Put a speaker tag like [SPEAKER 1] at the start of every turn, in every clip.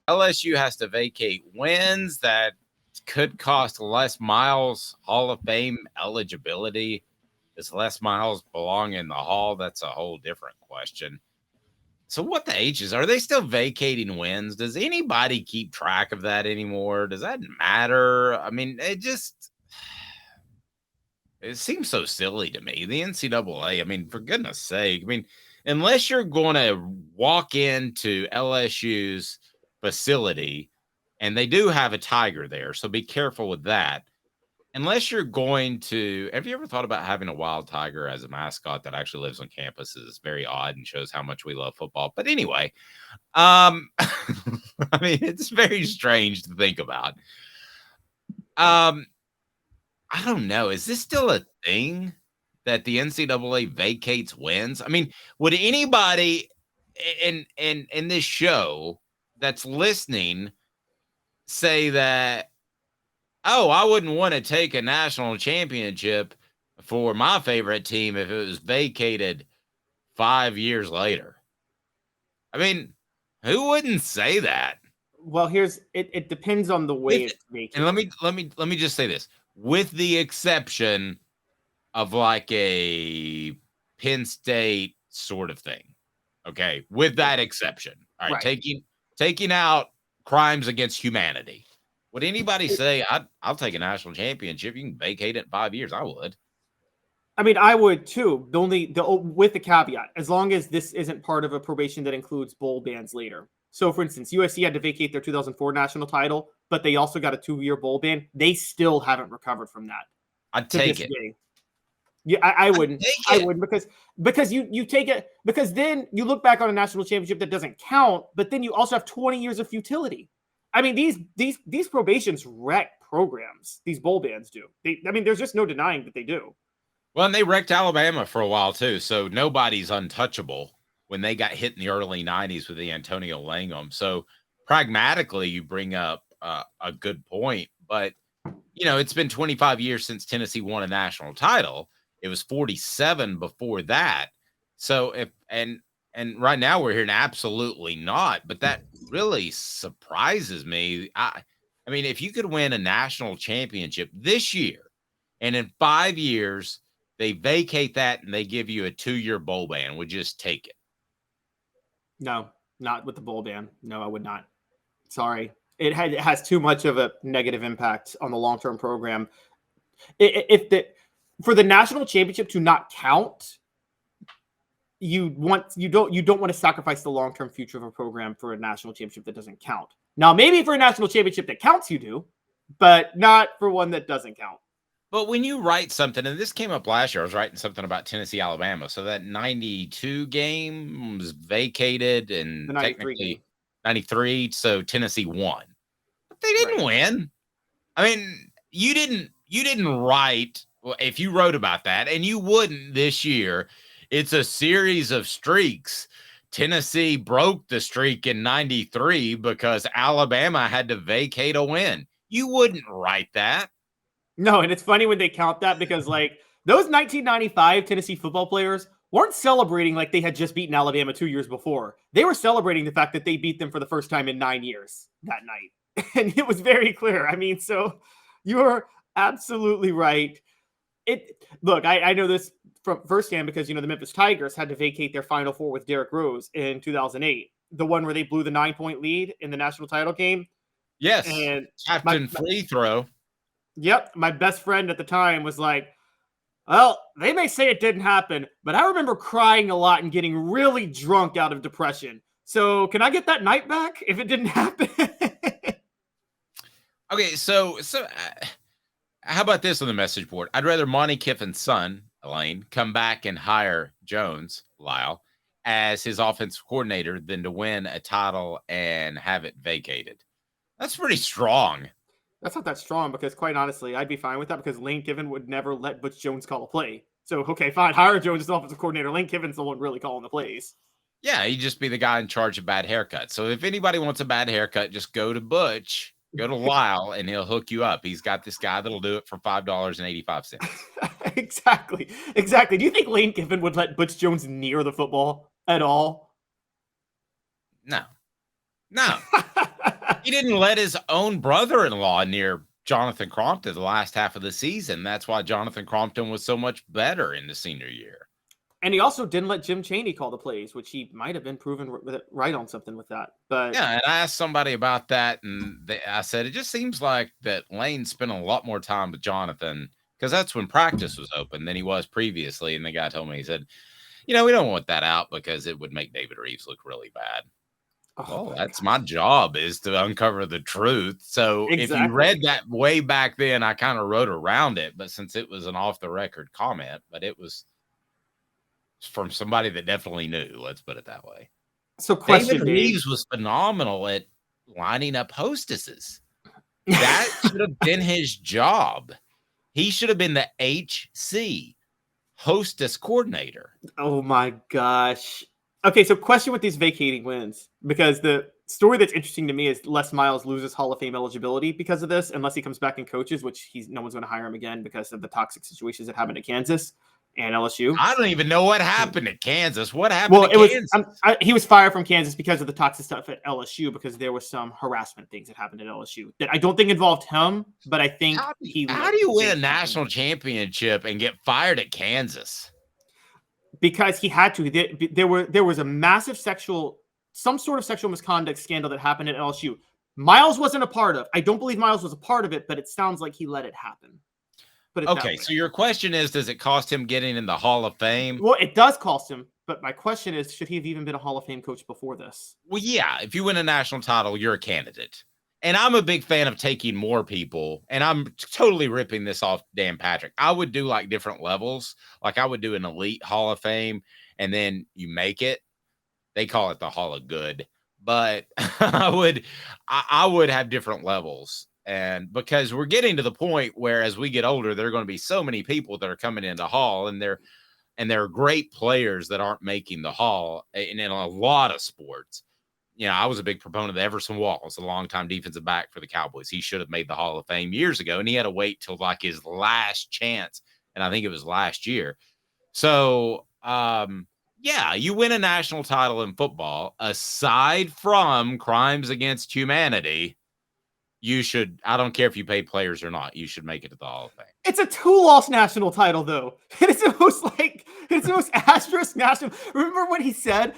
[SPEAKER 1] LSU has to vacate wins that could cost Les Miles Hall of Fame eligibility. Does Les Miles belong in the Hall? That's a whole different question. So what the H's? Are they still vacating wins? Does anybody keep track of that anymore? Does that matter? I mean, it seems so silly to me. The NCAA, I mean, for goodness sake, I mean, unless you're going to walk into LSU's facility, and they do have a tiger there, so be careful with that. Unless you're going to, have you ever thought about having a wild tiger as a mascot that actually lives on campus? Is very odd and shows how much we love football. But anyway, I mean, it's very strange to think about. I don't know. Is this still a thing that the NCAA vacates wins? I mean, would anybody in this show that's listening say that, oh, I wouldn't want to take a national championship for my favorite team if it was vacated 5 years later? I mean, who wouldn't say that?
[SPEAKER 2] Well, it depends on the way it's vacated.
[SPEAKER 1] And let me just say this. With the exception of like a Penn State sort of thing. Okay. With that exception. All right. Taking out crimes against humanity. Would anybody say I'll take a national championship? You can vacate it in 5 years. I would.
[SPEAKER 2] I mean, I would too. With the caveat, as long as this isn't part of a probation that includes bowl bans later. So, for instance, USC had to vacate their 2004 national title, but they also got a 2-year bowl ban. They still haven't recovered from that.
[SPEAKER 1] I'd take it.
[SPEAKER 2] Yeah, I wouldn't. I wouldn't because you take it because then you look back on a national championship that doesn't count, but then you also have 20 years of futility. I mean, these probations wreck programs. These bowl bans do. I mean, there's just no denying that they do.
[SPEAKER 1] Well, and they wrecked Alabama for a while too, so nobody's untouchable when they got hit in the early 90s with the Antonio Langham. So pragmatically, you bring up a good point, but you know, it's been 25 years since Tennessee won a national title. It was 47 before that. So and right now we're hearing absolutely not, but that really surprises me. I mean, if you could win a national championship this year and in 5 years they vacate that and they give you a 2-year bowl ban, would you just take it?
[SPEAKER 2] No, not with the bowl ban. No, I would not. Sorry. It has too much of a negative impact on the long-term program. For the national championship to not count, you don't want to sacrifice the long-term future of a program for a national championship that doesn't count. Now, maybe for a national championship that counts, you do, but not for one that doesn't count.
[SPEAKER 1] But when you write something, and this came up last year, I was writing something about Tennessee, Alabama. So that 92 game was vacated and technically 93. So Tennessee won. But they didn't win. I mean, you didn't write, if you wrote about that, and you wouldn't this year, it's a series of streaks. Tennessee broke the streak in 93 because Alabama had to vacate a win. You wouldn't write that.
[SPEAKER 2] No, and it's funny when they count that because, like, those 1995 Tennessee football players weren't celebrating like they had just beaten Alabama 2 years before. They were celebrating the fact that they beat them for the first time in 9 years that night. And it was very clear. I mean, so you're absolutely right. Look, I know this from firsthand because, you know, the Memphis Tigers had to vacate their Final Four with Derrick Rose in 2008, the one where they blew the 9-point lead in the national title game.
[SPEAKER 1] Yes, and Captain Free Throw.
[SPEAKER 2] Yep, my best friend at the time was like, well, they may say it didn't happen, but I remember crying a lot and getting really drunk out of depression. So can I get that night back if it didn't happen?
[SPEAKER 1] Okay, so how about this on the message board? I'd rather Monty Kiffin's son, Elaine, come back and hire Jones, Lyle, as his offensive coordinator than to win a title and have it vacated. That's pretty strong.
[SPEAKER 2] That's not that strong because, quite honestly, I'd be fine with that because Lane Kiffin would never let Butch Jones call a play. So, okay, fine. Hire Jones as offensive coordinator. Lane Kiffin's the one really calling the plays.
[SPEAKER 1] Yeah, he'd just be the guy in charge of bad haircuts. So if anybody wants a bad haircut, just go to Butch, go to Lyle, and he'll hook you up. He's got this guy that'll do it for $5.85.
[SPEAKER 2] Exactly. Do you think Lane Kiffin would let Butch Jones near the football at all?
[SPEAKER 1] No. He didn't let his own brother-in-law near Jonathan Crompton the last half of the season. That's why Jonathan Crompton was so much better in the senior year.
[SPEAKER 2] And he also didn't let Jim Chaney call the plays, which he might have been proven right on something with that. But
[SPEAKER 1] yeah, and I asked somebody about that, and I said it just seems like that Lane spent a lot more time with Jonathan because that's when practice was open than he was previously. And the guy told me, he said, we don't want that out because it would make David Reeves look really bad. Well, that's my job, is to uncover the truth. So if you read that way back then, I kind of wrote around it, but since it was an off-the-record comment, but it was from somebody that definitely knew, let's put it that way.
[SPEAKER 2] So question,
[SPEAKER 1] David Reeves was phenomenal at lining up hostesses. That should have been his job. He should have been the HC, hostess coordinator.
[SPEAKER 2] Oh my gosh. Okay, so question with these vacating wins, because the story that's interesting to me is Les Miles loses Hall of Fame eligibility because of this, unless he comes back and coaches, which no one's going to hire him again because of the toxic situations that happened at Kansas and LSU.
[SPEAKER 1] I don't even know what happened at Kansas. What happened at Kansas?
[SPEAKER 2] He was fired from Kansas because of the toxic stuff at LSU, because there was some harassment things that happened at LSU that I don't think involved him, but I think
[SPEAKER 1] how do you win a national championship and get fired at Kansas?
[SPEAKER 2] Because he had to. There was a massive some sort of sexual misconduct scandal that happened at LSU. Miles wasn't a part of. I don't believe Miles was a part of it, but it sounds like he let it happen.
[SPEAKER 1] Okay, so your question is, does it cost him getting in the Hall of Fame?
[SPEAKER 2] Well, it does cost him, but my question is, should he have even been a Hall of Fame coach before this?
[SPEAKER 1] Well, yeah, if you win a national title, you're a candidate. And I'm a big fan of taking more people, and I'm totally ripping this off Dan Patrick. I would do like different levels. Like I would do an elite Hall of Fame, and then you make it. They call it the Hall of Good, but I would have different levels. And because we're getting to the point where as we get older, there are going to be so many people that are coming into Hall, and they're great players that aren't making the Hall, and in a lot of sports. I was a big proponent of Everson Walls, a longtime defensive back for the Cowboys. He should have made the Hall of Fame years ago, and he had to wait till like his last chance, and I think it was last year. So, yeah, you win a national title in football, aside from crimes against humanity, you should, I don't care if you pay players or not, you should make it to the Hall of Fame.
[SPEAKER 2] It's a 2-loss national title, though. It's the most asterisk national. Remember what he said?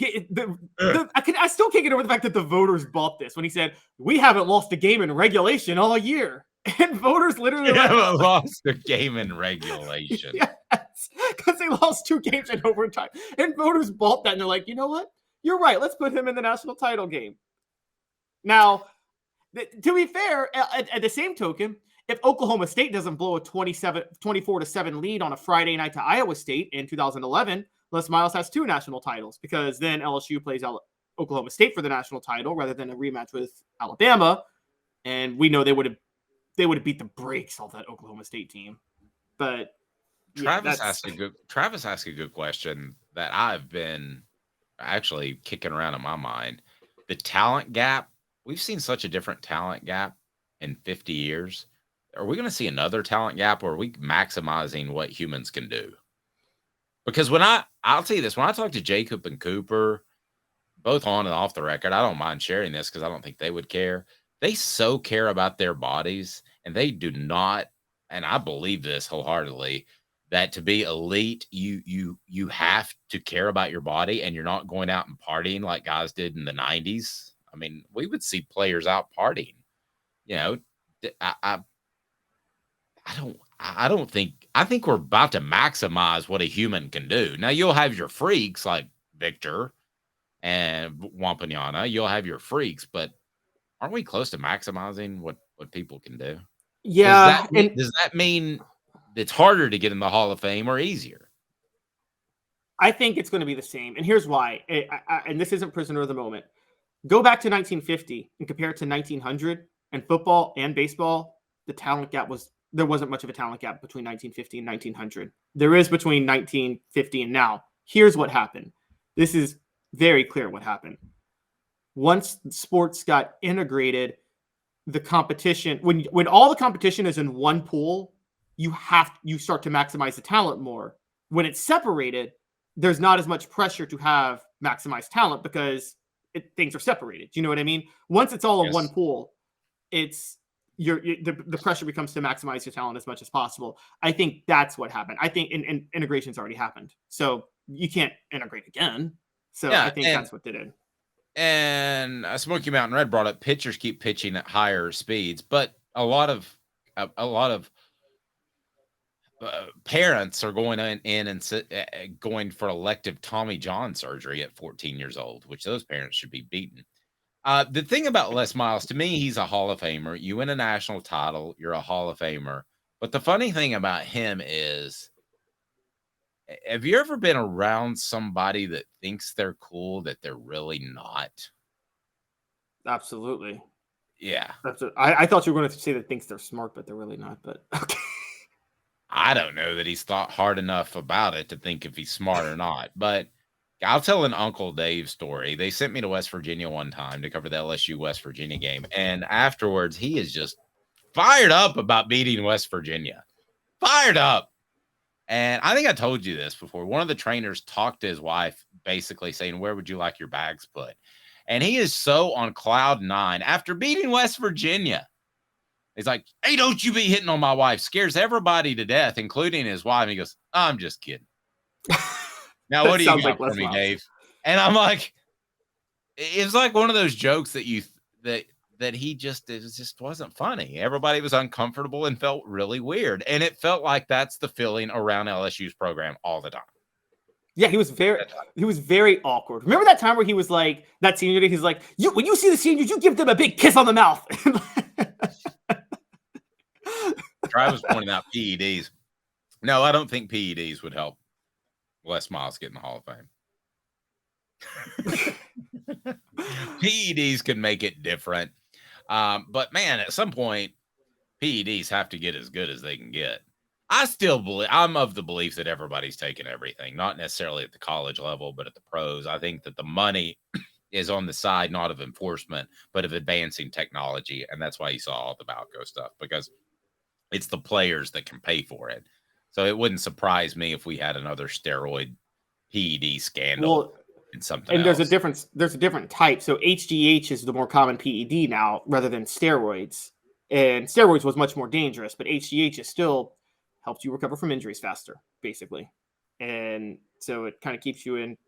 [SPEAKER 2] I still can't get over the fact that the voters bought this when he said, we haven't lost a game in regulation all year. And voters literally
[SPEAKER 1] haven't lost a game in regulation.
[SPEAKER 2] Yes, because they lost 2 games in overtime. And voters bought that, and they're like, you know what? You're right. Let's put him in the national title game. Now, to be fair, at the same token, if Oklahoma State doesn't blow a 24-7 lead on a Friday night to Iowa State in 2011, Les Miles has 2 national titles, because then LSU plays Oklahoma State for the national title rather than a rematch with Alabama, and we know they would have beat the brakes off that Oklahoma State team. But
[SPEAKER 1] Travis asked a good question that I've been actually kicking around in my mind. The talent gap. We've seen such a different talent gap in 50 years. Are we going to see another talent gap, or are we maximizing what humans can do? Because I'll tell you this, when I talk to Jacob and Cooper, both on and off the record, I don't mind sharing this because I don't think they would care. They so care about their bodies, and they do not, and I believe this wholeheartedly, that to be elite, you have to care about your body, and you're not going out and partying like guys did in the 90s. I mean, we would see players out partying. I think we're about to maximize what a human can do. Now, you'll have your freaks like Victor and Wampanyana. You'll have your freaks, but aren't we close to maximizing what people can do?
[SPEAKER 2] Yeah.
[SPEAKER 1] Does that mean it's harder to get in the Hall of Fame or easier?
[SPEAKER 2] I think it's going to be the same. And here's why. And this isn't prisoner of the moment. Go back to 1950 and compare it to 1900, and football and baseball, there wasn't much of a talent gap between 1950 and 1900. There is between 1950 and now. Here's what happened. This is very clear what happened. Once sports got integrated, the competition, when all the competition is in one pool, you start to maximize the talent more. When it's separated, there's not as much pressure to have maximized talent, because things are separated. Do you know what I mean? Once it's all in one
[SPEAKER 1] Yes.
[SPEAKER 2] pool, it's the pressure becomes to maximize your talent as much as possible. I think that's what happened. I think integration's already happened, so you can't integrate again. So I
[SPEAKER 1] Yeah,
[SPEAKER 2] think that's what did it.
[SPEAKER 1] and Smoky Mountain Red brought up pitchers keep pitching at higher speeds, but a lot of parents are going in and going for elective Tommy John surgery at 14 years old, which those parents should be beaten. The thing about Les Miles, to me, he's a Hall of Famer. You win a national title, you're a Hall of Famer. But the funny thing about him is, have you ever been around somebody that thinks they're cool that they're really not?
[SPEAKER 2] Absolutely.
[SPEAKER 1] Yeah.
[SPEAKER 2] I thought you were going to say that thinks they're smart, but they're really not. But okay.
[SPEAKER 1] I don't know that he's thought hard enough about it to think if he's smart or not. But I'll tell an Uncle Dave story. They sent me to West Virginia one time to cover the LSU West Virginia game. And afterwards, he is just fired up about beating West Virginia. Fired up. And I think I told you this before. One of the trainers talked to his wife, basically saying, "Where would you like your bags put?" And he is so on cloud nine after beating West Virginia. He's like, "Hey, don't you be hitting on my wife." Scares everybody to death, including his wife. And he goes, "I'm just kidding." Now, what do you got for me, Dave? And I'm like, it's like one of those jokes that he just wasn't funny. Everybody was uncomfortable and felt really weird. And it felt like that's the feeling around LSU's program all the time.
[SPEAKER 2] Yeah, he was very awkward. Remember that time where he was like, that senior day, he's like, when you see the seniors, you give them a big kiss on the mouth.
[SPEAKER 1] Travis pointing out PEDs. No, I don't think PEDs would help Les Miles get in the Hall of Fame. PEDs could make it different. But man, at some point, PEDs have to get as good as they can get. I'm of the belief that everybody's taking everything, not necessarily at the college level, but at the pros. I think that the money is on the side, not of enforcement, but of advancing technology. And that's why you saw all the Balco stuff, because it's the players that can pay for it. So it wouldn't surprise me if we had another steroid PED scandal and something else.
[SPEAKER 2] There's a different type. So HGH is the more common PED now rather than steroids. And steroids was much more dangerous, but HGH is still helps you recover from injuries faster, basically. And so it kind of keeps you in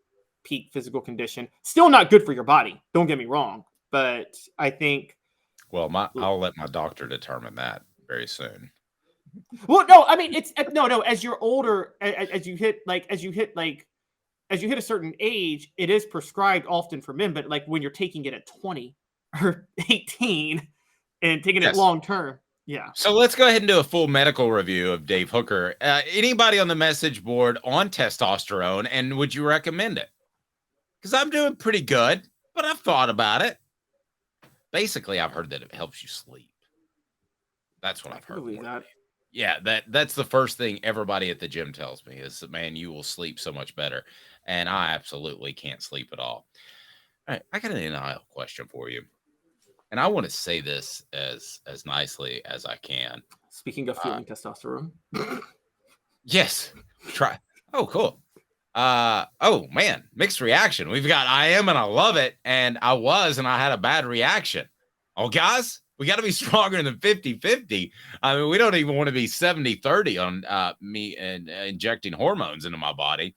[SPEAKER 2] peak physical condition. Still not good for your body, don't get me wrong. But I think...
[SPEAKER 1] Well, I'll let my doctor determine that very soon.
[SPEAKER 2] Well, no, I mean, it's no. As you're older, as you hit a certain age, it is prescribed often for men. But like when you're taking it at 20 or 18 and taking it long term, yeah.
[SPEAKER 1] So let's go ahead and do a full medical review of Dave Hooker. Anybody on the message board on testosterone, and would you recommend it? Because I'm doing pretty good, but I've thought about it. Basically, I've heard that it helps you sleep. That's what I've heard. Yeah, that's the first thing everybody at the gym tells me is that, man, you will sleep so much better. And I absolutely can't sleep at all. All right, I got an NIL question for you. And I want to say this as nicely as I can.
[SPEAKER 2] Speaking of fueling testosterone.
[SPEAKER 1] Yes. Try. Oh, cool. Oh, man, mixed reaction. We've got I am and I love it. And I was and I had a bad reaction. Oh, guys. We got to be stronger than 50-50. I mean, we don't even want to be 70-30 on me and injecting hormones into my body.